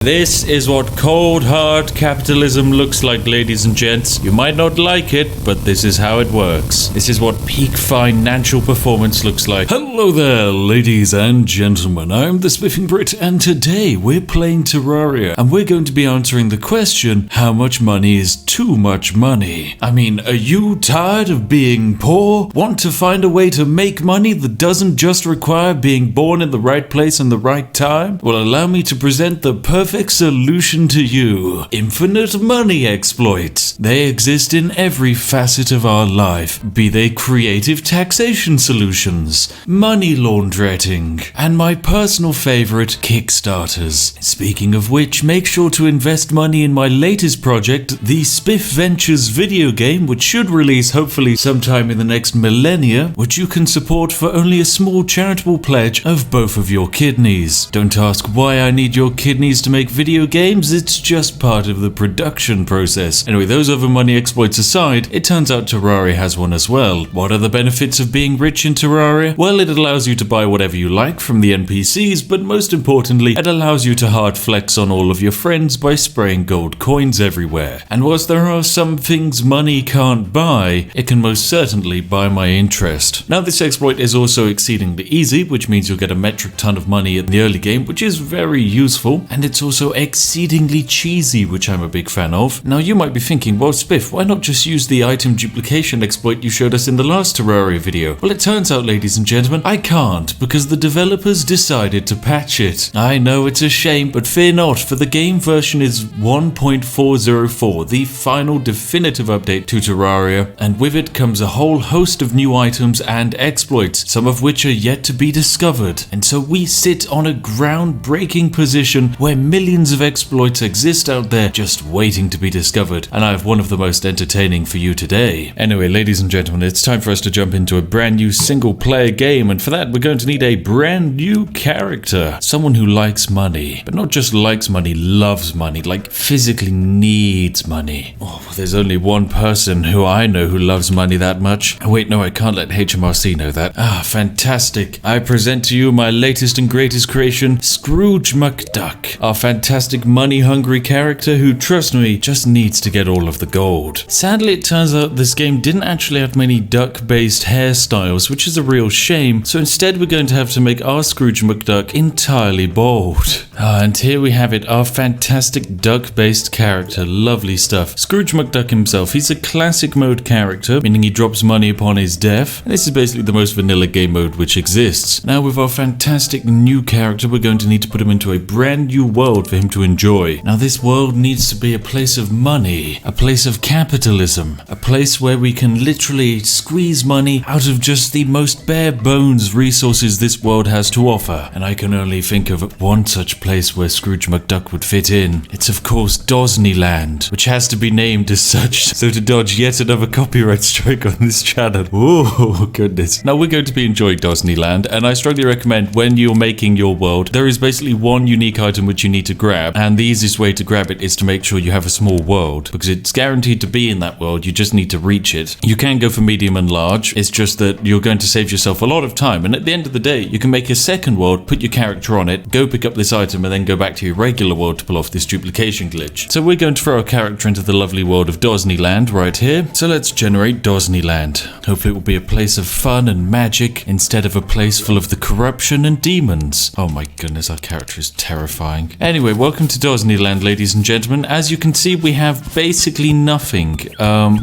This is what cold hard capitalism looks like, ladies and gents. You might not like it, but this is how it works. This is what peak financial performance looks like. Hello there, ladies and gentlemen. I'm the Spiffing Brit, and today we're playing Terraria, and we're going to be answering the question, how much money is too much money? I mean, are you tired of being poor? Want to find a way to make money that doesn't just require being born in the right place and the right time? Well, allow me to present the perfect solution to you. Infinite money exploits. They exist in every facet of our life, be they creative taxation solutions, money laundering, and my personal favorite, Kickstarters. Speaking of which, make sure to invest money in my latest project, the Spiff Ventures video game, which should release hopefully sometime in the next millennia, which you can support for only a small charitable pledge of both of your kidneys. Don't ask why I need your kidneys to make video games, it's just part of the production process. Anyway, those other money exploits aside, it turns out Terraria has one as well. What are the benefits of being rich in Terraria? Well, it allows you to buy whatever you like from the NPCs, but most importantly, it allows you to hard flex on all of your friends by spraying gold coins everywhere. And whilst there are some things money can't buy, it can most certainly buy my interest. Now, this exploit is also exceedingly easy, which means you'll get a metric ton of money in the early game, which is very useful, and it's also exceedingly cheesy, which I'm a big fan of. Now, you might be thinking, well, Spiff, why not just use the item duplication exploit you showed us in the last Terraria video? Well, it turns out, ladies and gentlemen, I can't, because the developers decided to patch it. I know it's a shame, but fear not, for the game version is 1.404, the final definitive update to Terraria, and with it comes a whole host of new items and exploits, some of which are yet to be discovered. And so we sit on a groundbreaking position where millions of exploits exist out there just waiting to be discovered, and I have one of the most entertaining for you today. Anyway, ladies and gentlemen, it's time for us to jump into a brand new single player game, and for that we're going to need a brand new character. Someone who likes money, but not just likes money, loves money, like physically needs money. Oh, there's only one person who I know who loves money that much. Oh, wait, no, I can't let HMRC know that. Ah, fantastic. I present to you my latest and greatest creation, Scrooge McDuck, our fantastic money-hungry character who, trust me, just needs to get all of the gold. Sadly, it turns out this game didn't actually have many duck-based hairstyles, which is a real shame, so instead we're going to have to make our Scrooge McDuck entirely bald. And here we have it, our fantastic duck-based character. Lovely stuff. Scrooge McDuck himself, he's a classic mode character, meaning he drops money upon his death, and this is basically the most vanilla game mode which exists. Now, with our fantastic new character, we're going to need to put him into a brand new world for him to enjoy. Now, this world needs to be a place of money, a place of capitalism, a place where we can literally squeeze money out of just the most bare bones resources this world has to offer. And I can only think of one such place where Scrooge McDuck would fit in. It's of course Disneyland, which has to be named as such, so to dodge yet another copyright strike on this channel. Oh goodness. Now, we're going to be enjoying Disneyland, and I strongly recommend when you're making your world, there is basically one unique item which you need to grab, and the easiest way to grab it is to make sure you have a small world, because it's guaranteed to be in that world, you just need to reach it. You can go for medium and large, it's just that you're going to save yourself a lot of time, and at the end of the day, you can make a second world, put your character on it, go pick up this item, and then go back to your regular world to pull off this duplication glitch. So we're going to throw our character into the lovely world of Disneyland right here, so let's generate Disneyland. Hopefully it will be a place of fun and magic, instead of a place full of the corruption and demons. Oh my goodness, our character is terrifying. Anyway, welcome to Disneyland, ladies and gentlemen. As you can see, we have basically nothing.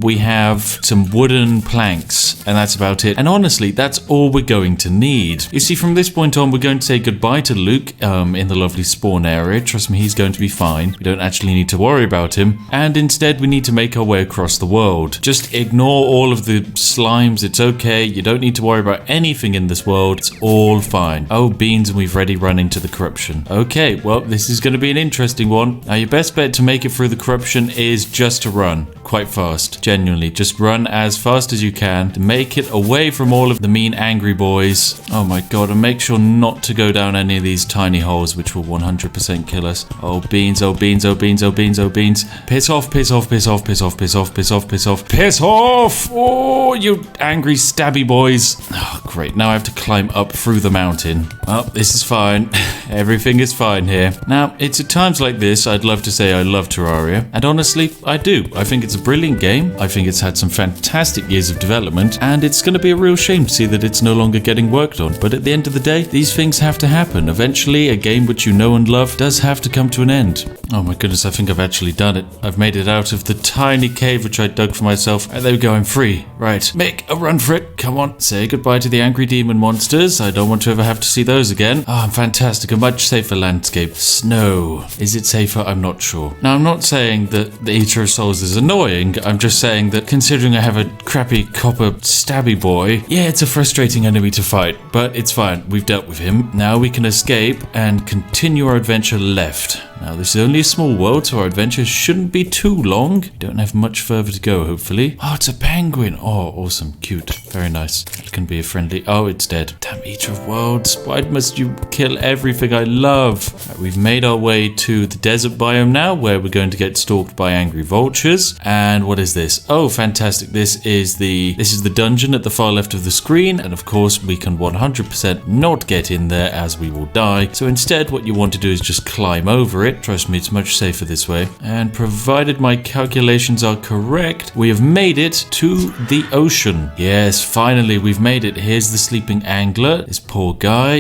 We have some wooden planks, and that's about it. And honestly, that's all we're going to need. You see, from this point on, we're going to say goodbye to Luke in the lovely spawn area. Trust me, he's going to be fine. We don't actually need to worry about him. And instead, we need to make our way across the world. Just ignore all of the slimes. It's okay. You don't need to worry about anything in this world. It's all fine. Oh, beans, and we've already run into the corruption. Okay, well, this is going to be an interesting one. Now, your best bet to make it through the corruption is just to run quite fast. Genuinely, just run as fast as you can to make it away from all of the mean angry boys. Oh my god, and make sure not to go down any of these tiny holes which will 100% kill us. Oh beans, oh beans, oh beans, oh beans, oh beans. Piss off, piss off, piss off, piss off, piss off, piss off, piss off, piss off! Oh, you angry stabby boys. Oh great, now I have to climb up through the mountain. Oh, this is fine. Everything is fine here. Now Now, it's at times like this I'd love to say I love Terraria, and honestly, I do. I think it's a brilliant game, I think it's had some fantastic years of development, and it's going to be a real shame to see that it's no longer getting worked on. But at the end of the day, these things have to happen. Eventually, a game which you know and love does have to come to an end. Oh my goodness, I think I've actually done it. I've made it out of the tiny cave which I dug for myself. And there we go, I'm free. Right, make a run for it. Come on, say goodbye to the angry demon monsters. I don't want to ever have to see those again. Oh, fantastic, a much safer landscape. Snow. Is it safer? I'm not sure. Now, I'm not saying that the Eater of Souls is annoying. I'm just saying that considering I have a crappy copper stabby boy, yeah, it's a frustrating enemy to fight, but it's fine. We've dealt with him. Now we can escape and continue our adventure left. Now, this is only a small world, so our adventure shouldn't be too long. Don't have much further to go, hopefully. Oh, it's a penguin. Oh, awesome. Cute. Very nice. It can be a friendly... Oh, it's dead. Damn Eater of Worlds. Why must you kill everything I love? Right, we've made our way to the desert biome now, where we're going to get stalked by angry vultures. And what is this? Oh, fantastic. This is the dungeon at the far left of the screen. And of course, we can 100% not get in there as we will die. So instead, what you want to do is just climb over it. Trust me, it's much safer this way. And provided my calculations are correct, we have made it to the ocean. Yes, finally, we've made it. Here's the sleeping angler. This poor guy,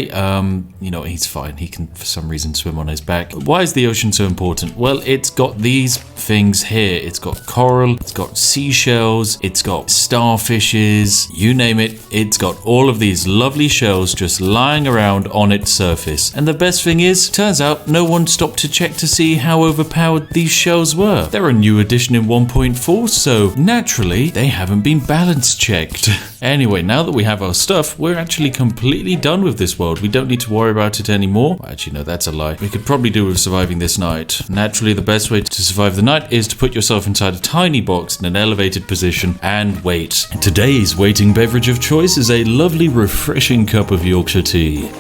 you know, he's fine. He can, for some reason, swim on his back. But why is the ocean so important? Well, it's got these things here. It's got coral, it's got seashells, it's got starfishes, you name it. It's got all of these lovely shells just lying around on its surface. And the best thing is, turns out no one stopped to check to see how overpowered these shells were. They're a new addition in 1.4, so naturally they haven't been balance checked. Anyway, now that we have our stuff, we're actually completely done with this world. We don't need to worry about it anymore. Well, actually, no, that's a lie. We could probably do with surviving this night. Naturally, the best way to survive the night is to put yourself inside a tiny box in an elevated position and wait. Today's waiting beverage of choice is a lovely, refreshing cup of Yorkshire tea.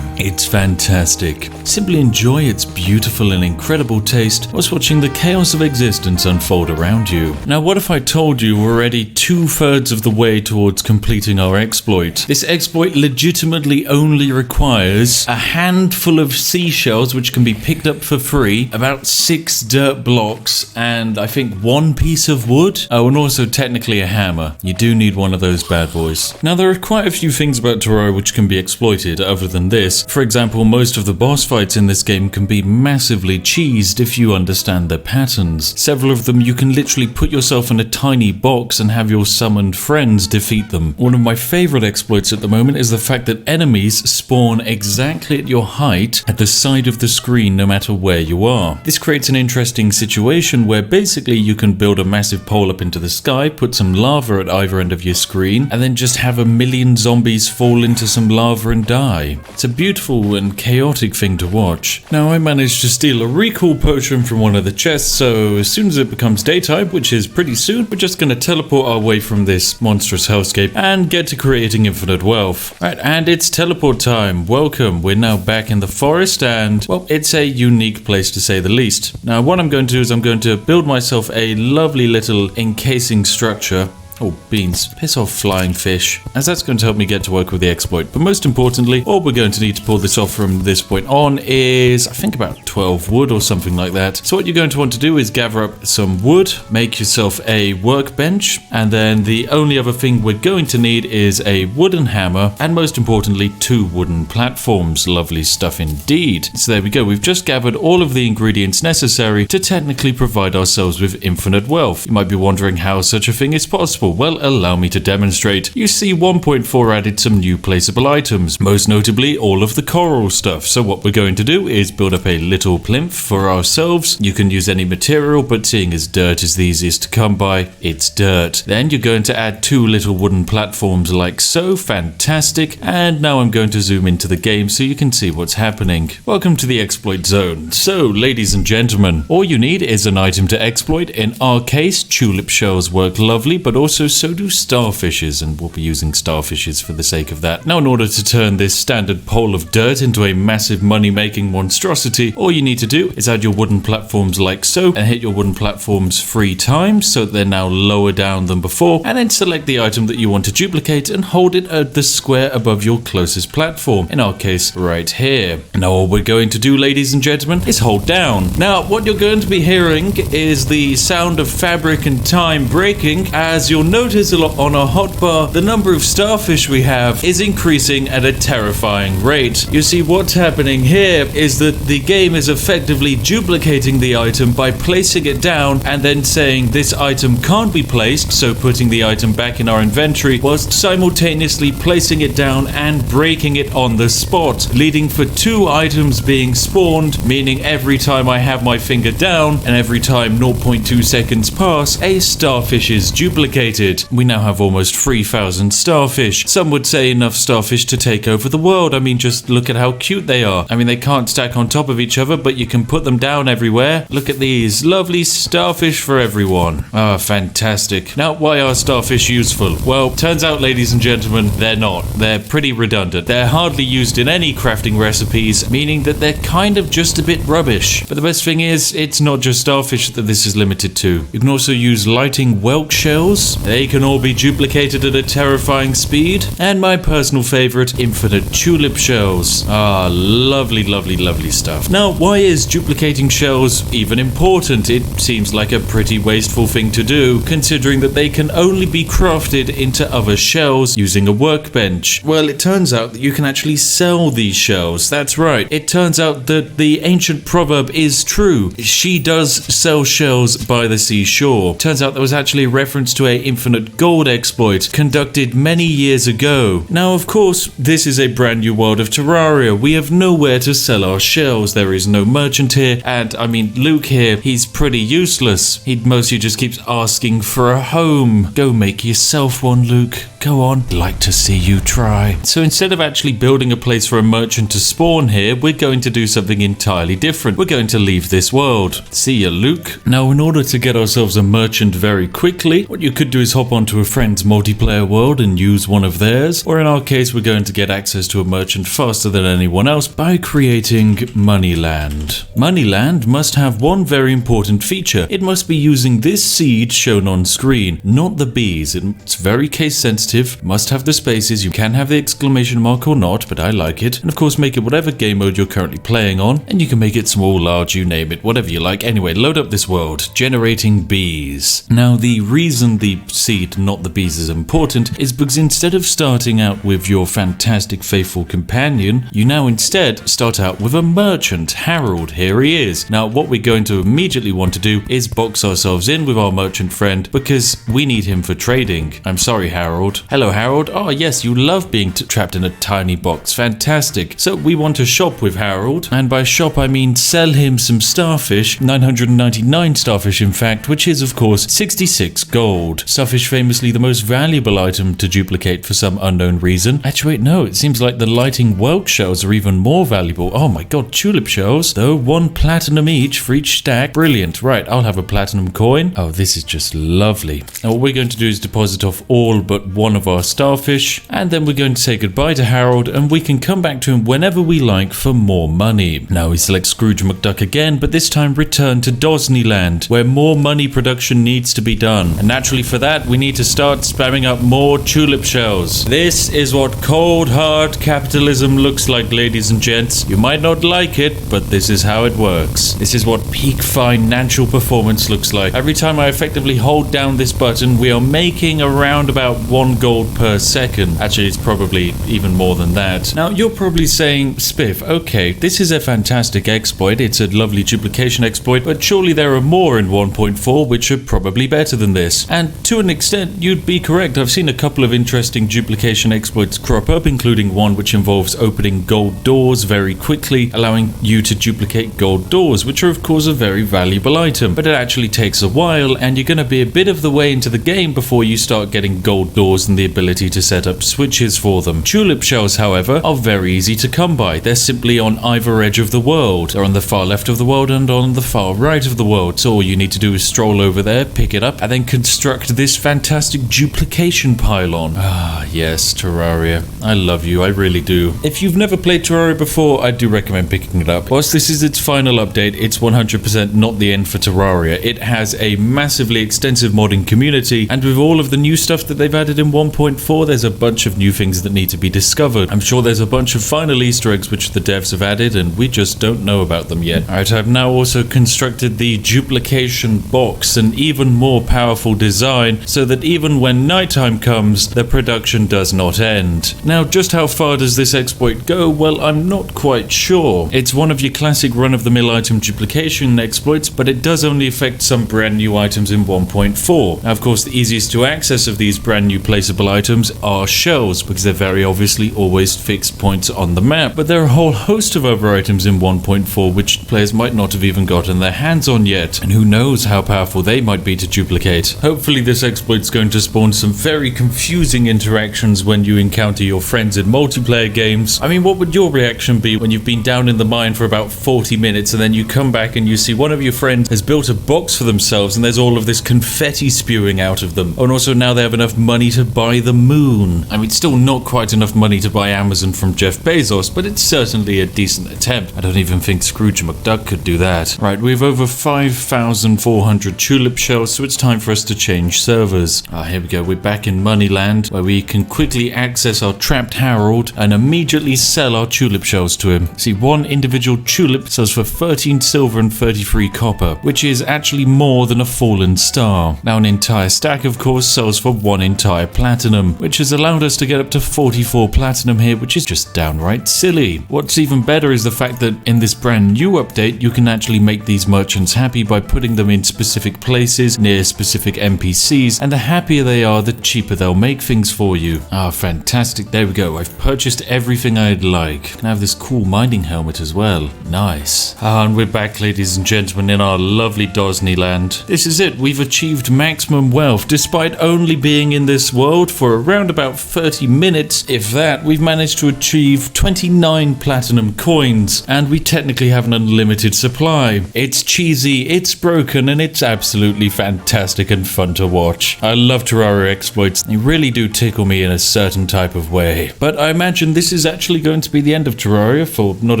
It's fantastic. Simply enjoy its beautiful and incredible taste whilst watching the chaos of existence unfold around you. Now, what if I told you we're already 2/3 of the way towards completing our exploit? This exploit legitimately only requires a handful of seashells which can be picked up for free, about 6 dirt blocks, and I think 1 piece of wood. Oh, and also technically a hammer. You do need one of those bad boys. Now, there are quite a few things about Terraria which can be exploited other than this. For example, most of the boss fights in this game can be massively cheesed if you understand their patterns. Several of them you can literally put yourself in a tiny box and have your summoned friends defeat them. One of my favorite exploits at the moment is the fact that enemies spawn exactly at your height at the side of the screen no matter where you are. This creates an interesting situation where basically you can build a massive pole up into the sky, put some lava at either end of your screen, and then just have a million zombies fall into some lava and die. It's a beautiful and chaotic thing to watch. Now, I managed to steal a recall potion from one of the chests, so as soon as it becomes daytime, which is pretty soon, we're just going to teleport our way from this monstrous hellscape and get to creating infinite wealth. Right, and it's teleport time. Welcome. We're now back in the forest, and, well, it's a unique place to say the least. Now, what I'm going to do is I'm going to build myself a lovely little encasing structure. Oh, beans. Piss off, flying fish. As that's going to help me get to work with the exploit. But most importantly, all we're going to need to pull this off from this point on is, I think, about 12 wood or something like that. So what you're going to want to do is gather up some wood, make yourself a workbench, and then the only other thing we're going to need is a wooden hammer, and most importantly, 2 wooden platforms. Lovely stuff indeed. So there we go. We've just gathered all of the ingredients necessary to technically provide ourselves with infinite wealth. You might be wondering how such a thing is possible. Well, allow me to demonstrate. You see, 1.4 added some new placeable items, most notably all of the coral stuff. So what we're going to do is build up a little plinth for ourselves. You can use any material, but seeing as dirt is the easiest to come by, it's dirt. Then you're going to add 2 little wooden platforms like so. Fantastic. And now I'm going to zoom into the game so you can see what's happening. Welcome to the exploit zone. So, ladies and gentlemen, all you need is an item to exploit. In our case, tulip shells work lovely, but also also so do starfishes, and we'll be using starfishes for the sake of that. Now, in order to turn this standard pole of dirt into a massive money-making monstrosity, all you need to do is add your wooden platforms like so, and hit your wooden platforms 3 times so that they're now lower down than before, and then select the item that you want to duplicate and hold it at the square above your closest platform, in our case right here. Now all we're going to do, ladies and gentlemen, is hold down. Now what you're going to be hearing is the sound of fabric and time breaking, as you'll notice on our hotbar the number of starfish we have is increasing at a terrifying rate. You see, what's happening here is that the game is effectively duplicating the item by placing it down and then saying this item can't be placed, so putting the item back in our inventory whilst simultaneously placing it down and breaking it on the spot, leading for 2 items being spawned, meaning every time I have my finger down and every time 0.2 seconds pass, a starfish is duplicated. We now have almost 3,000 starfish. Some would say enough starfish to take over the world. I mean, just look at how cute they are. I mean, they can't stack on top of each other, but you can put them down everywhere. Look at these lovely starfish for everyone. Ah, fantastic. Now, why are starfish useful? Well, turns out, ladies and gentlemen, they're not. They're pretty redundant. They're hardly used in any crafting recipes, meaning that they're kind of just a bit rubbish. But the best thing is, it's not just starfish that this is limited to. You can also use lighting whelk shells. They can all be duplicated at a terrifying speed. And my personal favorite, infinite tulip shells. Ah, lovely, lovely, lovely stuff. Now, why is duplicating shells even important? It seems like a pretty wasteful thing to do, considering that they can only be crafted into other shells using a workbench. Well, it turns out that you can actually sell these shells. That's right. It turns out that the ancient proverb is true. She does sell shells by the seashore. Turns out there was actually a reference to a infinite gold exploit conducted many years ago. Now, of course, this is a brand new world of Terraria. We have nowhere to sell our shells. There is no merchant here, and I mean, Luke here, he's pretty useless. He mostly just keeps asking for a home. Go make yourself one, Luke. Go on. I'd like to see you try. So instead of actually building a place for a merchant to spawn here, we're going to do something entirely different. We're going to leave this world. See ya, Luke. Now, in order to get ourselves a merchant very quickly, what you could do is hop onto a friend's multiplayer world and use one of theirs, or in our case, we're going to get access to a merchant faster than anyone else by creating Moneyland. Moneyland must have one very important feature. It must be using this seed shown on screen, not the bees. It's very case sensitive, must have the spaces. You can have the exclamation mark or not, but I like it. And of course, make it whatever game mode you're currently playing on, and you can make it small, large, you name it, whatever you like. Anyway, load up this world, generating bees. Now, the reason the seed, not the bees, is important is because instead of starting out with your fantastic faithful companion, you now instead start out with a merchant, Harold. Here he is. Now, what we're going to immediately want to do is box ourselves in with our merchant friend because we need him for trading. I'm sorry, Harold. Hello, Harold. Oh, yes, you love being trapped in a tiny box. Fantastic. So we want to shop with Harold, and by shop I mean sell him some starfish, 999 starfish in fact, which is of course 66 gold. Starfish famously the most valuable item to duplicate for some unknown reason. Actually, wait, no, it seems like the lighting whelk shells are even more valuable. Oh my god, tulip shells, though, 1 platinum each for each stack. Brilliant. Right, I'll have a platinum coin. Oh, this is just lovely. Now what we're going to do is deposit off all but one of our starfish, and then we're going to say goodbye to Harold, and we can come back to him whenever we like for more money. Now we select Scrooge McDuck again, but this time return to Disneyland, where more money production needs to be done. And naturally for that, we need to start spamming up more tulip shells. This is what cold hard capitalism looks like, ladies and gents. You might not like it, but this is how it works. This is what peak financial performance looks like. Every time I effectively hold down this button, we are making around about 1 gold per second. Actually, it's probably even more than that. Now, you're probably saying, Spiff, okay, this is a fantastic exploit. It's a lovely duplication exploit, but surely there are more in 1.4 which are probably better than this. And to an extent, you'd be correct. I've seen a couple of interesting duplication exploits crop up, including one which involves opening gold doors very quickly, allowing you to duplicate gold doors, which are of course a very valuable item, but it actually takes a while, and you're going to be a bit of the way into the game before you start getting gold doors and the ability to set up switches for them. Tulip shells, however, are very easy to come by. They're simply on either edge of the world. They're on the far left of the world and on the far right of the world. So all you need to do is stroll over there, pick it up, and then construct this this fantastic duplication pylon. Ah, yes, Terraria. I love you, I really do. If you've never played Terraria before, I do recommend picking it up. Whilst this is its final update, it's 100% not the end for Terraria. It has a massively extensive modding community, and with all of the new stuff that they've added in 1.4, there's a bunch of new things that need to be discovered. I'm sure there's a bunch of final Easter eggs which the devs have added, and we just don't know about them yet. Alright, I've now also constructed the duplication box, an even more powerful design, so that even when nighttime comes, the production does not end. Now, just how far does this exploit go? Well, I'm not quite sure. It's one of your classic run-of-the-mill item duplication exploits, but it does only affect some brand new items in 1.4. Now, of course, the easiest to access of these brand new placeable items are shells, because they're very obviously always fixed points on the map. But there are a whole host of other items in 1.4 which players might not have even gotten their hands on yet, and who knows how powerful they might be to duplicate. Hopefully this exploit's going to spawn some very confusing interactions when you encounter your friends in multiplayer games. I mean, what would your reaction be when you've been down in the mine for about 40 minutes and then you come back and you see one of your friends has built a box for themselves and there's all of this confetti spewing out of them? Oh, and also now they have enough money to buy the moon. I mean, still not quite enough money to buy Amazon from Jeff Bezos, but it's certainly a decent attempt. I don't even think Scrooge McDuck could do that. Right, we have over 5,400 tulip shells, so it's time for us to change servers. Here we go, we're back in Moneyland, where we can quickly access our trapped Harold and immediately sell our tulip shells to him. See, one individual tulip sells for 13 silver and 33 copper, which is actually more than a fallen star. Now, an entire stack, of course, sells for 1 entire platinum, which has allowed us to get up to 44 platinum here, which is just downright silly. What's even better is the fact that in this brand new update, you can actually make these merchants happy by putting them in specific places near specific NPCs, and the happier they are, the cheaper they'll make things for you. Ah, fantastic. There we go. I've purchased everything I'd like. Can I have this cool mining helmet as well? Nice. And we're back, ladies and gentlemen, in our lovely Disneyland. This is it. We've achieved maximum wealth. Despite only being in this world for around about 30 minutes, if that, we've managed to achieve 29 platinum coins, and we technically have an unlimited supply. It's cheesy, it's broken, and it's absolutely fantastic and fun to watch. I love Terraria exploits. They really do tickle me in a certain type of way. But I imagine this is actually going to be the end of Terraria for not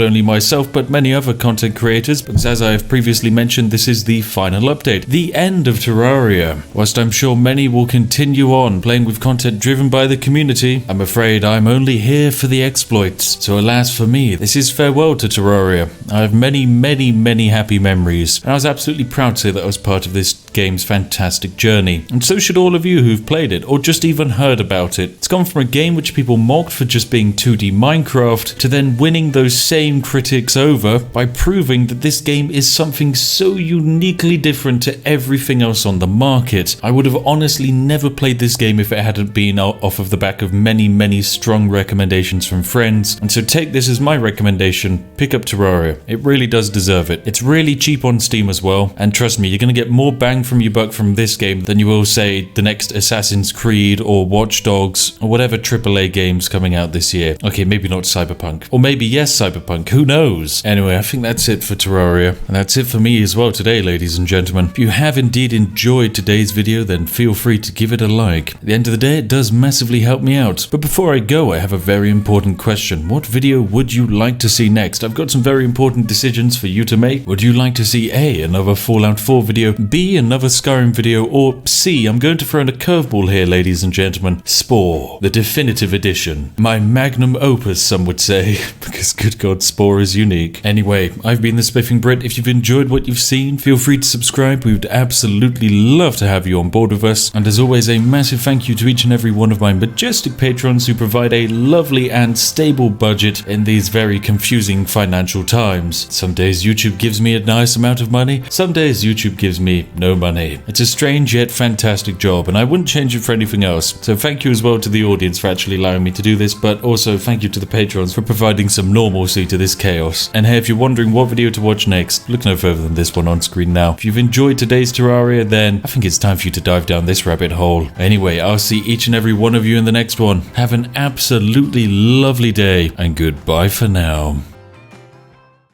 only myself, but many other content creators, because as I have previously mentioned, this is the final update, the end of Terraria. Whilst I'm sure many will continue on playing with content driven by the community, I'm afraid I'm only here for the exploits. So alas for me, this is farewell to Terraria. I have many happy memories, and I was absolutely proud to say that I was part of this game's fantastic journey. And so should all of you who've played it, or just even heard about it. It's gone from a game which people mocked for just being 2D Minecraft, to then winning those same critics over by proving that this game is something so uniquely different to everything else on the market. I would have honestly never played this game if it hadn't been off of the back of many strong recommendations from friends. And so take this as my recommendation, pick up Terraria. It really does deserve it. It's really cheap on Steam as well, and trust me, you're going to get more bang from your buck from this game than you will, say, the next Assassin's Creed or Watch Dogs or whatever AAA games coming out this year. Okay, maybe not Cyberpunk, or maybe yes, Cyberpunk, who knows? Anyway, I think that's it for Terraria, and that's it for me as well today, ladies and gentlemen. If you have indeed enjoyed today's video, then feel free to give it a like. At the end of the day, it does massively help me out. But before I go, I have a very important question. What video would you like to see next? I've got some very important decisions for you to make. Would you like to see A, another Fallout 4 video, B, another Skyrim video, or C, I'm going to throw in a curveball here, ladies and gentlemen, Spore, the definitive edition. My magnum opus, some would say, because good God, Spore is unique. Anyway, I've been the Spiffing Brit. If you've enjoyed what you've seen, feel free to subscribe. We would absolutely love to have you on board with us. And as always, a massive thank you to each and every one of my majestic patrons who provide a lovely and stable budget in these very confusing financial times. Some days YouTube gives me a nice amount of money, some days YouTube gives me no money. It's a strange yet fantastic job, and I wouldn't change it for anything else. So thank you as well to the audience for actually allowing me to do this, but also thank you to the patrons for providing some normalcy to this chaos. And hey, if you're wondering what video to watch next, look no further than this one on screen now. If you've enjoyed today's Terraria, then I think it's time for you to dive down this rabbit hole. Anyway, I'll see each and every one of you in the next one. Have an absolutely lovely day, and goodbye for now.